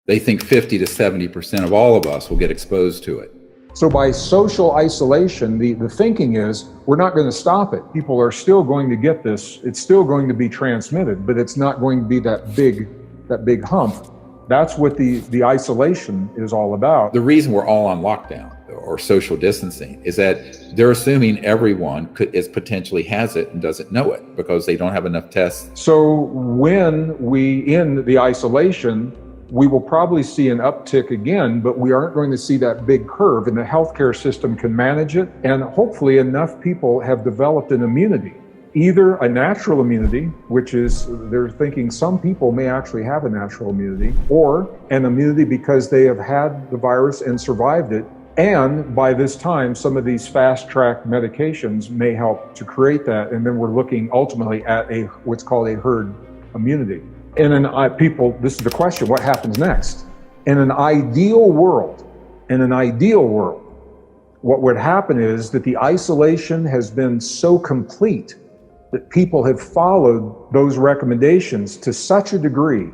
They think 50 to 70% of all of us will get exposed to it. So by social isolation, the thinking is we're not going to stop it. People are still going to get this. It's still going to be transmitted, but it's not going to be that big hump. That's what the isolation is all about. The reason we're all on lockdown or social distancing is that they're assuming everyone potentially has it and doesn't know it because they don't have enough tests. So when we end the isolation, we will probably see an uptick again, but we aren't going to see that big curve, and the healthcare system can manage it. And hopefully enough people have developed an immunity, either a natural immunity, which is they're thinking some people may actually have a natural immunity, or an immunity because they have had the virus and survived it. And by this time, some of these fast-track medications may help to create that. And then we're looking ultimately at what's called a herd immunity. This is the question, what happens next? In an ideal world, what would happen is that the isolation has been so complete that people have followed those recommendations to such a degree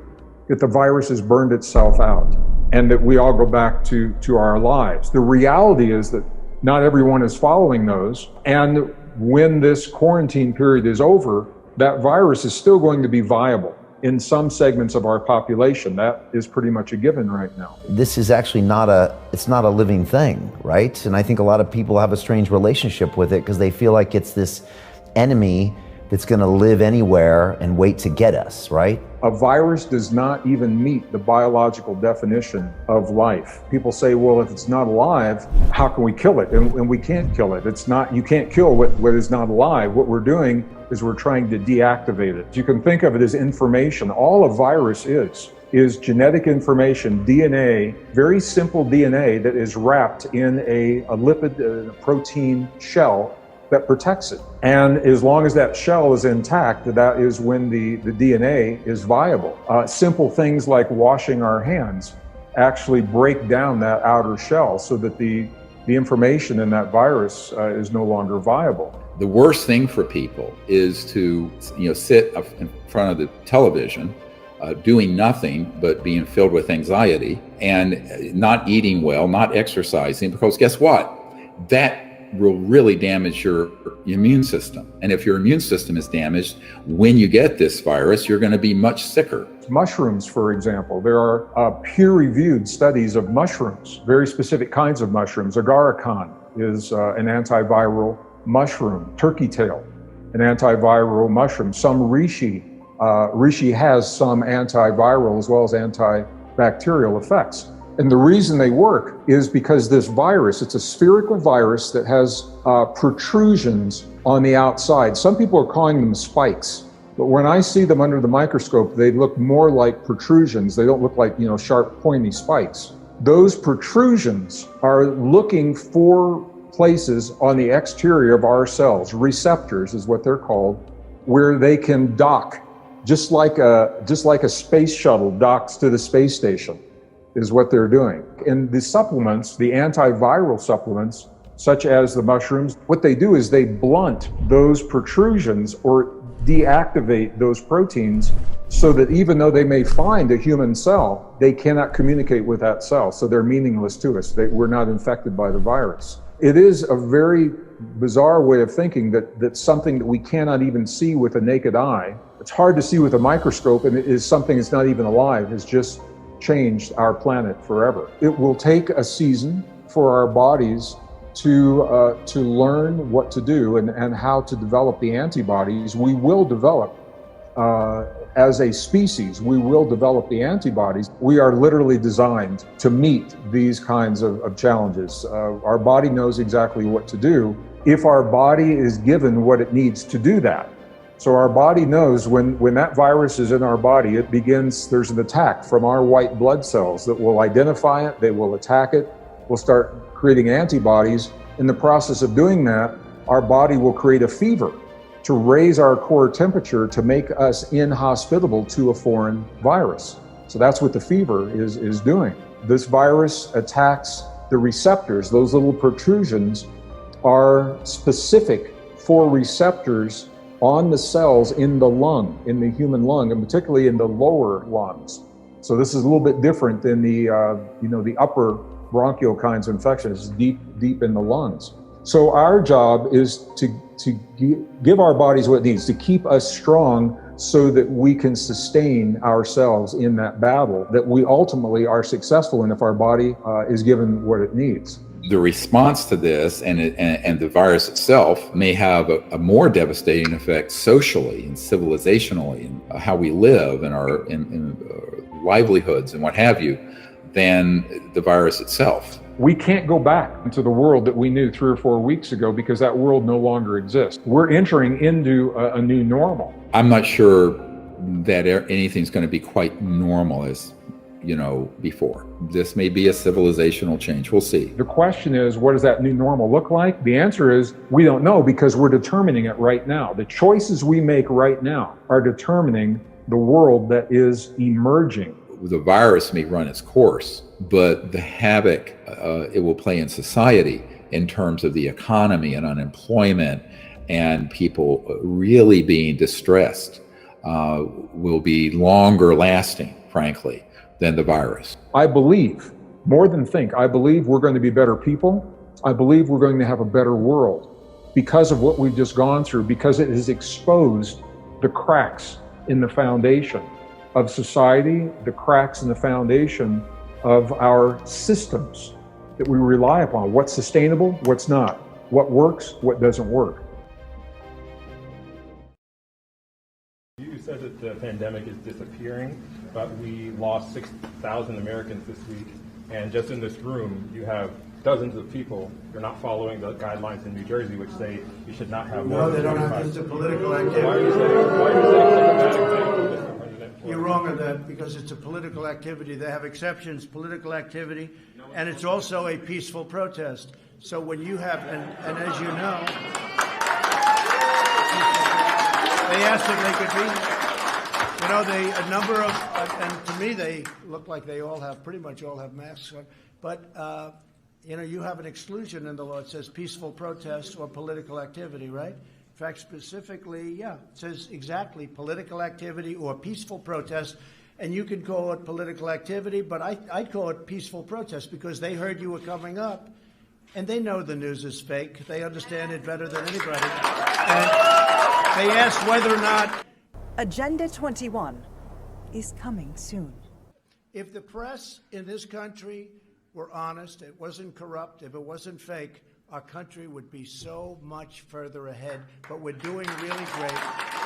that the virus has burned itself out and that we all go back to our lives. The reality is that not everyone is following those. And when this quarantine period is over, that virus is still going to be viable in some segments of our population. That is pretty much a given right now. This is actually not a living thing, right? And I think a lot of people have a strange relationship with it because they feel like it's this enemy that's going to live anywhere and wait to get us, right? A virus does not even meet the biological definition of life. People say, well, if it's not alive, how can we kill it? And we can't kill it. You can't kill what is not alive. What we're doing is we're trying to deactivate it. You can think of it as information. All a virus is genetic information, DNA, very simple DNA that is wrapped in a lipid, a protein shell that protects it. And as long as that shell is intact, that is when the DNA is viable. Simple things like washing our hands actually break down that outer shell so that the information in that virus is no longer viable. The worst thing for people is to sit in front of the television doing nothing but being filled with anxiety and not eating well, not exercising, because guess what? That will really damage your immune system. And if your immune system is damaged, when you get this virus, you're going to be much sicker. Mushrooms, for example, there are peer-reviewed studies of mushrooms, very specific kinds of mushrooms. Agarikon is an antiviral mushroom. Turkey tail, an antiviral mushroom. Some reishi has some antiviral as well as antibacterial effects. And the reason they work is because this virus, it's a spherical virus that has protrusions on the outside. Some people are calling them spikes, but when I see them under the microscope, they look more like protrusions. They don't look like, sharp, pointy spikes. Those protrusions are looking for places on the exterior of our cells, receptors is what they're called, where they can dock, just like a space shuttle docks to the space station. Is what they're doing. And the supplements, the antiviral supplements, such as the mushrooms, what they do is they blunt those protrusions or deactivate those proteins so that even though they may find a human cell, they cannot communicate with that cell. So they're meaningless to us. We're not infected by the virus. It is a very bizarre way of thinking that something that we cannot even see with a naked eye, it's hard to see with a microscope, and it is something that's not even alive, is just changed our planet forever. It will take a season for our bodies to learn what to do and how to develop the antibodies. We will develop, as a species, we will develop the antibodies. We are literally designed to meet these kinds of challenges. Our body knows exactly what to do if our body is given what it needs to do that. So our body knows when that virus is in our body, there's an attack from our white blood cells that will identify it, they will attack it, we'll start creating antibodies. In the process of doing that, our body will create a fever to raise our core temperature to make us inhospitable to a foreign virus. So that's what the fever is doing. This virus attacks the receptors. Those little protrusions are specific for receptors on the cells in the lung, in the human lung, and particularly in the lower lungs. So this is a little bit different than the the upper bronchial kinds of infections, deep in the lungs. So our job is to give our bodies what it needs to keep us strong, so that we can sustain ourselves in that battle, that we ultimately are successful in if our body is given what it needs. The response to this and the virus itself may have a more devastating effect socially and civilizationally, and how we live and our livelihoods and what have you, than the virus itself. We can't go back into the world that we knew 3 or 4 weeks ago, because that world no longer exists. We're entering into a new normal. I'm not sure that anything's going to be quite normal as, before. This may be a civilizational change. We'll see. The question is, what does that new normal look like? The answer is, we don't know, because we're determining it right now. The choices we make right now are determining the world that is emerging. The virus may run its course, but the havoc it will play in society in terms of the economy and unemployment and people really being distressed will be longer lasting, frankly, than the virus. I believe, more than think, I believe we're going to be better people. I believe we're going to have a better world because of what we've just gone through, because it has exposed the cracks in the foundation of society, the cracks in the foundation of our systems that we rely upon. What's sustainable, what's not, what works, what doesn't work. You said that the pandemic is disappearing, but we lost 6,000 Americans this week, and just in this room you have dozens of people who are not following the guidelines in New Jersey, which say you should not have more. No, they don't have this to political activity. Why are you saying such a bad example, Mr. President? You're wrong on that, because it's a political activity. They have exceptions, political activity, and it's also a peaceful protest. So when you have, and as you know, they asked if they could be, a number of, and to me they look like they all have, pretty much all have masks on, but you have an exclusion in the law. It says peaceful protest or political activity, right? In fact, specifically, it says exactly political activity or peaceful protest. And you can call it political activity, but I'd call it peaceful protest, because they heard you were coming up, and they know the news is fake. They understand it better than anybody. And they asked whether or not... Agenda 21 is coming soon. If the press in this country were honest, it wasn't corrupt, if it wasn't fake, our country would be so much further ahead. But we're doing really great.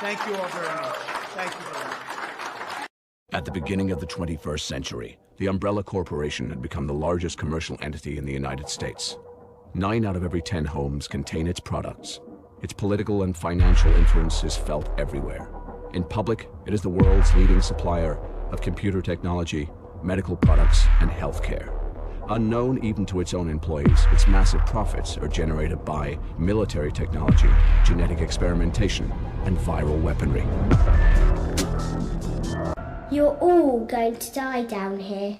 Thank you all very much. Thank you very much. At the beginning of the 21st century, the Umbrella Corporation had become the largest commercial entity in the United States. 9 out of every 10 homes contain its products. Its political and financial influence is felt everywhere. In public, it is the world's leading supplier of computer technology, medical products, and healthcare. Unknown even to its own employees, its massive profits are generated by military technology, genetic experimentation, and viral weaponry. You're all going to die down here.